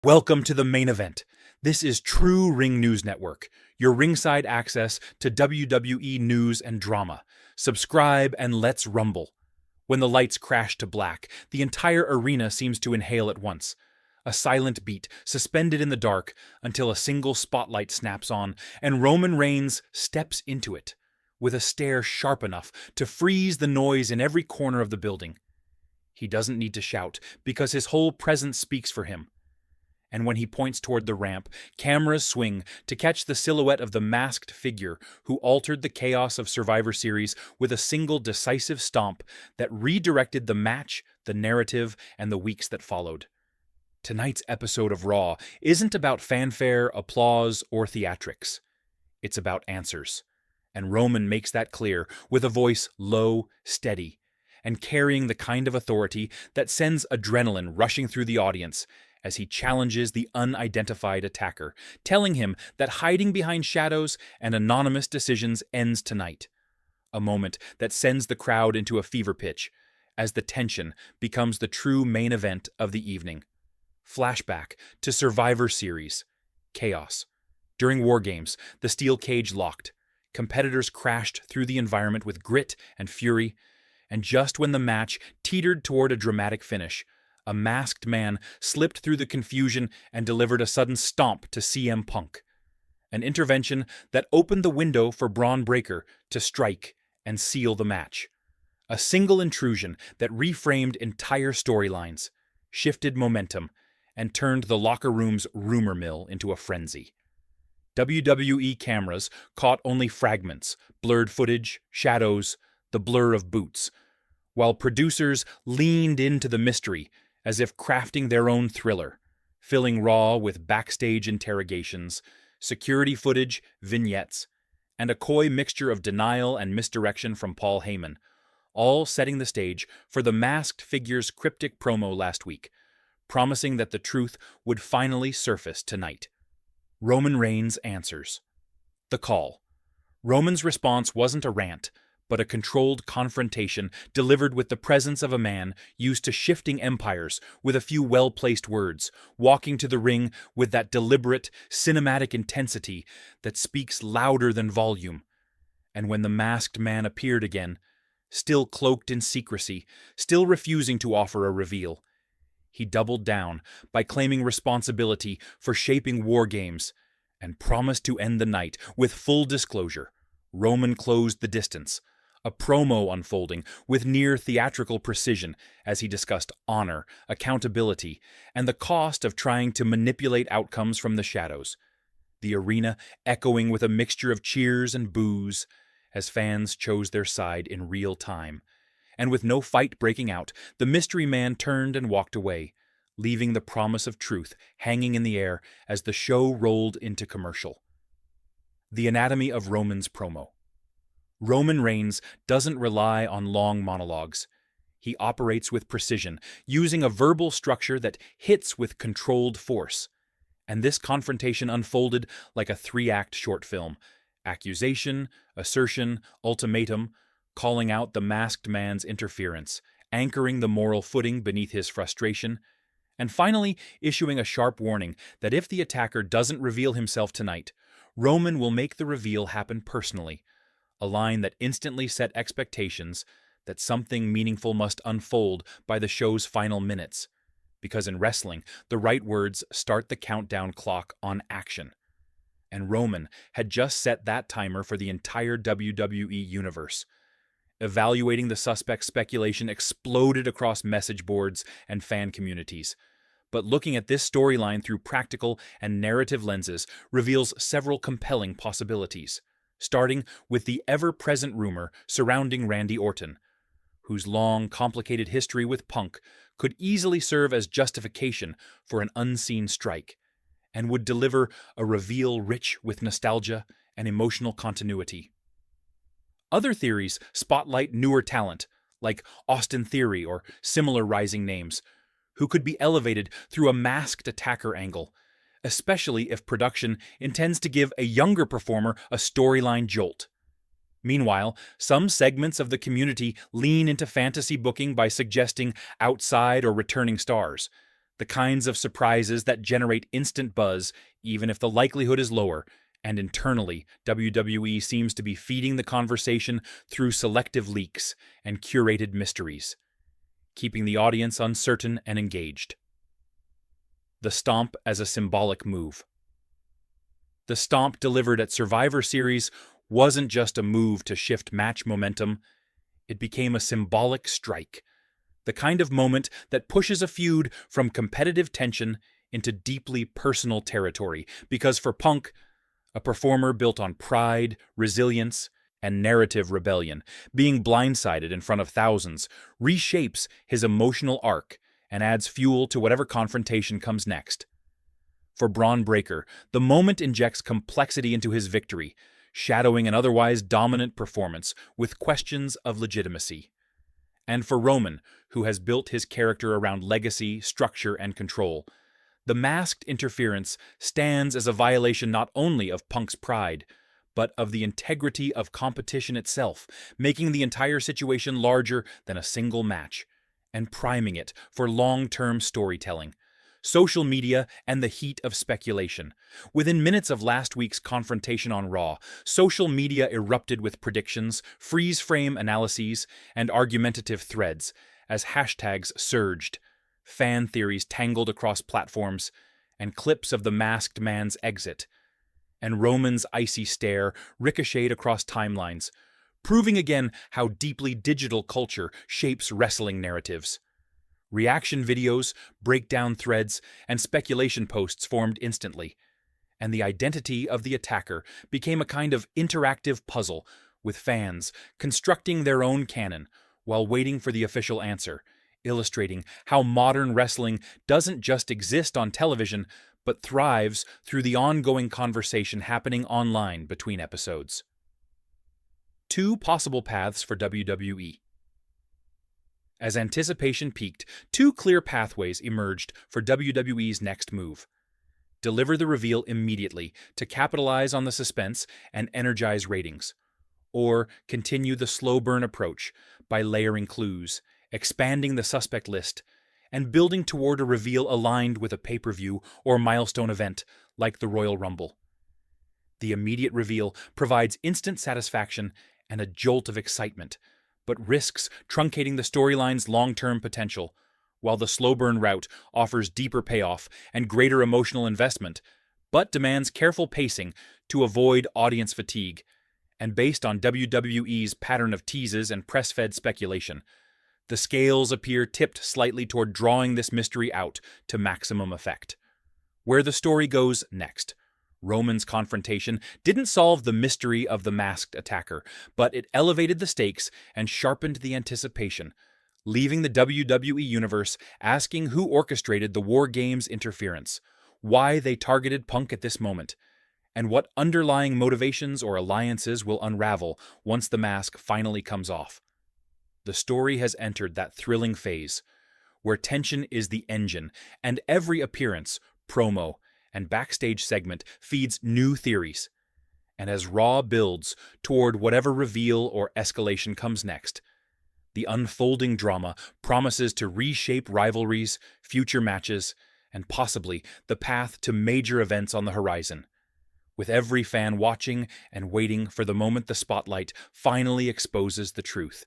Welcome to the main event. This is True Ring News Network, your ringside access to WWE news and drama. Subscribe and let's rumble. When the lights crash to black, the entire arena seems to inhale at once. A silent beat, suspended in the dark, until a single spotlight snaps on, and Roman Reigns steps into it, with a stare sharp enough to freeze the noise in every corner of the building. He doesn't need to shout, because his whole presence speaks for him. And when he points toward the ramp, cameras swing to catch the silhouette of the masked figure who altered the chaos of Survivor Series with a single decisive stomp that redirected the match, the narrative, and the weeks that followed. Tonight's episode of Raw isn't about fanfare, applause, or theatrics. It's about answers. And Roman makes that clear with a voice low, steady, and carrying the kind of authority that sends adrenaline rushing through the audience as he challenges the unidentified attacker, telling him that hiding behind shadows and anonymous decisions ends tonight. A moment that sends the crowd into a fever pitch, as the tension becomes the true main event of the evening. Flashback to Survivor Series. Chaos. During War Games, the steel cage locked. Competitors crashed through the environment with grit and fury, and just when the match teetered toward a dramatic finish, a masked man slipped through the confusion and delivered a sudden stomp to CM Punk. An intervention that opened the window for Braun Breaker to strike and seal the match. A single intrusion that reframed entire storylines, shifted momentum, and turned the locker room's rumor mill into a frenzy. WWE cameras caught only fragments, blurred footage, shadows, the blur of boots, while producers leaned into the mystery as if crafting their own thriller, filling Raw with backstage interrogations, security footage, vignettes, and a coy mixture of denial and misdirection from Paul Heyman, all setting the stage for the masked figure's cryptic promo last week, promising that the truth would finally surface tonight. Roman Reigns answers. The call. Roman's response wasn't a rant, but a controlled confrontation delivered with the presence of a man used to shifting empires with a few well-placed words, walking to the ring with that deliberate, cinematic intensity that speaks louder than volume. And when the masked man appeared again, still cloaked in secrecy, still refusing to offer a reveal, he doubled down by claiming responsibility for shaping War Games and promised to end the night with full disclosure. Roman closed the distance, a promo unfolding with near theatrical precision as he discussed honor, accountability, and the cost of trying to manipulate outcomes from the shadows. The arena echoing with a mixture of cheers and boos as fans chose their side in real time. And with no fight breaking out, the mystery man turned and walked away, leaving the promise of truth hanging in the air as the show rolled into commercial. The anatomy of Roman's promo. Roman Reigns doesn't rely on long monologues. He operates with precision, using a verbal structure that hits with controlled force. And this confrontation unfolded like a 3-act short film. Accusation, assertion, ultimatum, calling out the masked man's interference, anchoring the moral footing beneath his frustration, and finally issuing a sharp warning that if the attacker doesn't reveal himself tonight, Roman will make the reveal happen personally. A line that instantly set expectations that something meaningful must unfold by the show's final minutes, because in wrestling, the right words start the countdown clock on action. And Roman had just set that timer for the entire WWE Universe. Evaluating the suspect's speculation exploded across message boards and fan communities. But looking at this storyline through practical and narrative lenses reveals several compelling possibilities, starting with the ever-present rumor surrounding Randy Orton, whose long, complicated history with Punk could easily serve as justification for an unseen strike, and would deliver a reveal rich with nostalgia and emotional continuity. Other theories spotlight newer talent, like Austin Theory or similar rising names, who could be elevated through a masked attacker angle, especially if production intends to give a younger performer a storyline jolt. Meanwhile, some segments of the community lean into fantasy booking by suggesting outside or returning stars, The kinds of surprises that generate instant buzz, even if the likelihood is lower, and internally, WWE seems to be feeding the conversation through selective leaks and curated mysteries, keeping the audience uncertain and engaged. The stomp as a symbolic move. The stomp delivered at Survivor Series wasn't just a move to shift match momentum, it became a symbolic strike, the kind of moment that pushes a feud from competitive tension into deeply personal territory, because for Punk, a performer built on pride, resilience, and narrative rebellion, being blindsided in front of thousands reshapes his emotional arc and adds fuel to whatever confrontation comes next. For Braun Breaker, the moment injects complexity into his victory, shadowing an otherwise dominant performance with questions of legitimacy. And for Roman, who has built his character around legacy, structure, and control, the masked interference stands as a violation not only of Punk's pride, but of the integrity of competition itself, making the entire situation larger than a single match, and priming it for long-term storytelling. Social media and the heat of speculation. Within minutes of last week's confrontation on Raw, social media erupted with predictions, freeze-frame analyses, and argumentative threads as hashtags surged, fan theories tangled across platforms, and clips of the masked man's exit. And Roman's icy stare ricocheted across timelines, proving again how deeply digital culture shapes wrestling narratives. Reaction videos, breakdown threads, and speculation posts formed instantly, and the identity of the attacker became a kind of interactive puzzle, with fans constructing their own canon while waiting for the official answer, illustrating how modern wrestling doesn't just exist on television, but thrives through the ongoing conversation happening online between episodes. Two possible paths for WWE. As anticipation peaked, two clear pathways emerged for WWE's next move. Deliver the reveal immediately to capitalize on the suspense and energize ratings, or continue the slow burn approach by layering clues, expanding the suspect list, and building toward a reveal aligned with a pay-per-view or milestone event like the Royal Rumble. The immediate reveal provides instant satisfaction and a jolt of excitement, but risks truncating the storyline's long-term potential, while the slow burn route offers deeper payoff and greater emotional investment, but demands careful pacing to avoid audience fatigue. And based on WWE's pattern of teases and press-fed speculation, the scales appear tipped slightly toward drawing this mystery out to maximum effect. Where the story goes next. Roman's confrontation didn't solve the mystery of the masked attacker, but it elevated the stakes and sharpened the anticipation, leaving the WWE Universe asking who orchestrated the War Games interference, why they targeted Punk at this moment, and what underlying motivations or alliances will unravel once the mask finally comes off. The story has entered that thrilling phase, where tension is the engine, and every appearance, promo, and backstage segment feeds new theories. And as Raw builds toward whatever reveal or escalation comes next, the unfolding drama promises to reshape rivalries, future matches, and possibly the path to major events on the horizon, with every fan watching and waiting for the moment the spotlight finally exposes the truth.